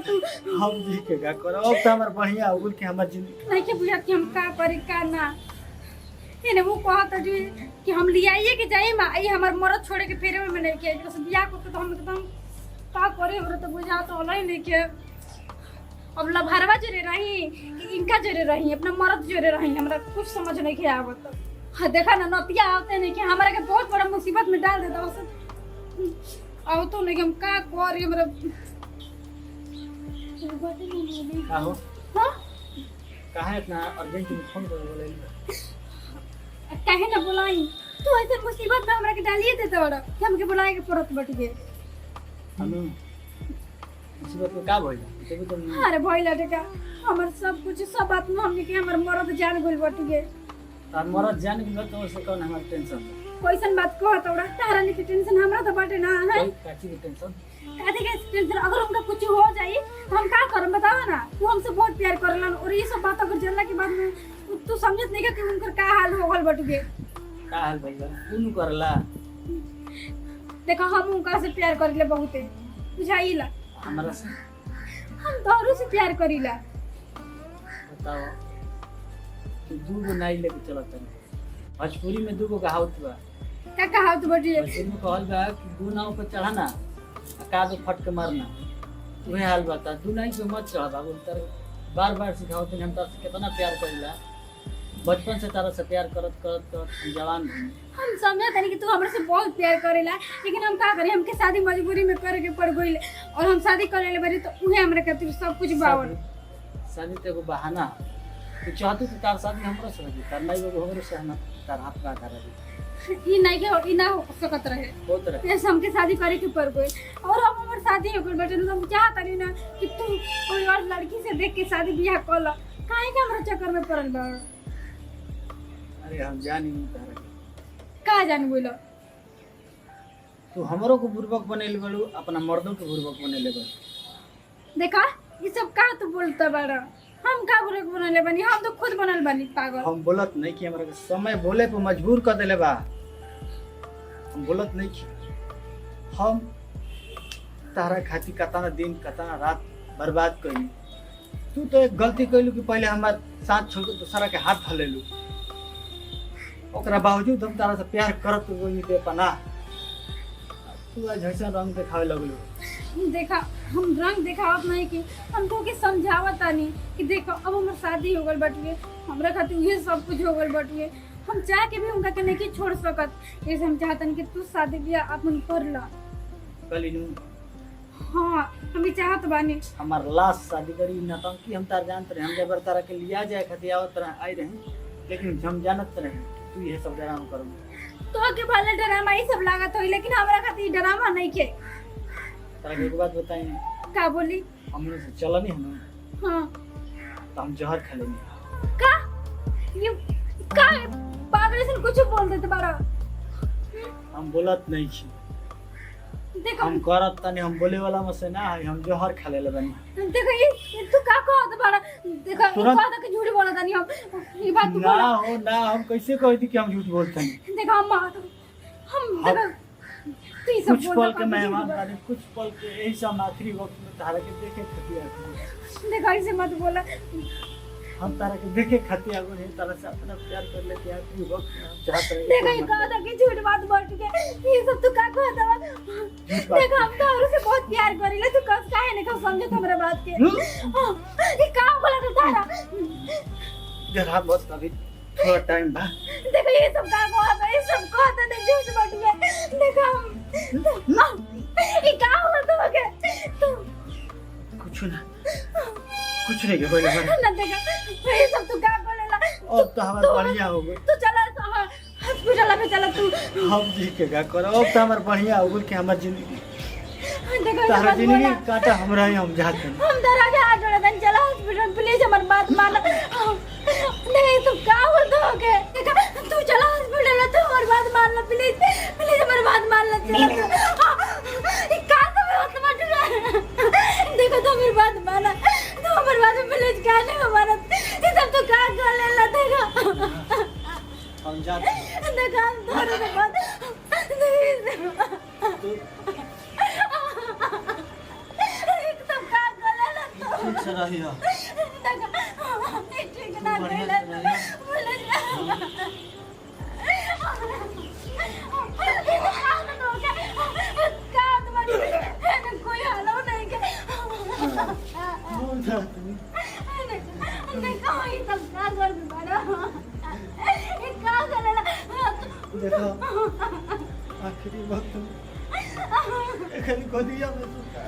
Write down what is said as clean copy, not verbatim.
तू हम जी के का करो अब तो हमार बढ़िया हो गेल कि हमर जिंदगी नहीं के बुझा कि हम का करी का ना एने वो कहत जी कि हम लियाइए के जाई मा ई हमर मरद छोड़े के फेरे में नहीं के एकरा से बियाह को तो हम एकदम का करे हमरा तो बुझा तो होला ही नहीं के अब लभरवा जोरे रही कि इनका जोरे रही अपना मरद जोरे रही हमरा कुछ समझ नहीं के आवत हाँ देखा ना नतिया आते नहीं कि हमरा के बहुत बड़ा मुसीबत में डाल देता उसे आओ तो नहीं कि हम का करी हमरा आहो हां काहे इतना अर्जेंट में फोन कर बोले काहे ना बुलाई तू ऐसे मुसीबत में हमरा के डालिए देता बड़ा कि हमके बुलाए के पड़त बट गए हम मुसीबत में का भइल देखो तो अरे भइला टेका हमर सब कुछ सब बात में हमने के हमर मरद जान गइल बट गए तार मरद जान के तो से कौन हमार टेंशन कैसन बात कहत बड़ा तारा ने के टेंशन हमरा तो बाटे ना है कोई काची की टेंशन काहे के टेंशन अगर उनका कुछ हो जाई तो हम का करम बतावा ना तू हमसे बहुत प्यार करलन और ये सब बात अगर जानला के बाद में तू समझत नहीं कि उनकर का हाल हो गल बट गए का हाल भइल कुनु करला देखो हम उनका से प्यार करिले बहुते बुझाइला हमरा से हम तोहरो से प्यार करिला बताओ कि दूगो नाई लेके चलत है भोजपुरी में दूगो कहावत बा का कहावत बड़ी भोजपुरी में कहल बा कि दू नाव पे चढ़ाना का दो फट के मारना वही हाल बता दू नाई पे मत चढ़ बाबू तर बार बार सिखावत हम तार से कितना प्यार करिला बचपन से तारा से प्यार करत करत करत हम जवान भइल हम समझत नहीं कि तू हमरा से बहुत प्यार करेला लेकिन हम का करी हमके शादी मजबूरी में करे के पड़ गइल और हम शादी करे ले बारी तो उहे हमरा खातिर सब कुछ बावन शादी तो एगो बहाना तू चाहतू तो तार शादी हमरो से होगी तार नहीं एगो हमरो से हम तार हाथ का कर ई नहीं के ई ना हो सकत रहे बहुत रहे ऐसे हमके शादी करे के पड़ गइल और अब हमर शादी हो गइल बेटे तो हम चाहत नहीं ना कि तू कोई और लड़की से देख के शादी ब्याह कर ला काहे के हमरा चक्कर में पड़ल बा अरे हम जानी नहीं तारा का जान बोलो तू हमरो को बुर्बक बनेले बड़ू अपना मर्दों के बुर्बक बनेले बड़ू देखा ये सब का तू बोलता बाड़ा हम का बुरे बनले बनी हम तो खुद बनल बनी पागल हम बोलत नहीं कि हमरा के समय बोले पे मजबूर कर देले बा हम बोलत नहीं कि हम तारा खातिर कतना दिन कतना रात बर्बाद कइली तू तो एक गलती कइलू कि पहले हमार साथ छोड़ के दूसरा के हाथ धलेलू ओकरा बावजूद हम तारा से प्यार करत कोई दे पना तू आज ऐसा रंग दिखावे लगलू देखा हम रंग दिखावत नहीं कि हम तो के समझावत नहीं कि देखो अब हमर शादी हो गल बटुए हमरा खातिर ये सब कुछ हो गल बटुए हम चाह के भी उनका के नहीं छोड़ सकत ऐसे हम चाहतन कि तू शादी ब्याह अपन कर ला कलिनू हाँ हम भी चाहत बानी हमार लास्ट शादी करी नौटंकी हम तार जानत रहे हम जबर तारा के लिया जाए खातिर आवत रहे आई रहे लेकिन हम जानत रहे तू ये सब ड्रामा करू तो के भले ड्रामा ये सब लागत होई लेकिन हमरा खातिर ड्रामा नहीं के तारा के एक बात बताई का बोली हमने से चलनी है ना हाँ तो हम जहर खा लेंगे का ये का पागल से कुछ बोल देते बारा हम बोलत नहीं छी देखो हम करत तनी हम बोले वाला में से ना है हम जहर खा लेले बनी देखो ये तू का कहत बारा देखो तुरंत- कहत कि झूठ बोलत नहीं हम ये बात तू ना बोला हो ना हम कैसे कहती कि हम झूठ बोलते हैं देखो हम देखो तू ये सब कुछ बोलना पल के काफी मेहमान झूठ तारे कुछ पल के यही सब आखिरी वक्त में तारा के देखे खातिर आती देखो ऐसे मत बोला हम तारा के देखे खातिर आगो नहीं तारा से अपना प्यार कर लेते हैं आखिरी वक्त में हम चाहते रहे देखो ये कहत कि झूठ बात बोल के ये सब तू का कहत बा देखो हम तो औरों से बहुत प्यार करिले तू कस काहे नहीं समझत हमरा बात के ये का बोला तू तारा जरा बस अभी थोड़ा टाइम बा देखो ये सब का कहत ये सब कहत नहीं झूठ बात में देखो ये का हुआ तो के तू कुछ ना कुछ नहीं के बोले बस ना देखो ये सब तू का बोलेला अब तो हमार बढ़िया हो गई तू चला हॉस्पिटल में चला तू हम जी के का करो अब तो हमार बढ़िया हो गई कि हमार जिंदगी देखो तारा जिंदगी काटा हमरा ही हम जाते हैं हम दराजा हाथ जोड़े तन चला हॉस्पिटल प्लीज हमारी बात मान नहीं तू का बोल दोगे देखो तू चला हॉस्पिटल में तू हमारी बात मान ले प्लीज प्लीज हमारी बात मान ले चला ये का तो मैं उतना मत देखो तो मेरी बात माना तू हमारी बात प्लीज का नहीं माना ये सब तो का कर लेला देखो हम जाते हैं देखो हम दोनों के बात तो एकदम का कर लेला ठीक से रहियो ठीक ना बढ़िया गइला से रहियो। बोले जा का तुम्हारी कोई हालो नहीं के नहीं कोई तब का कर बड़ा ये का करेला देखो आखिरी वक्त एखन गोदिया में सुता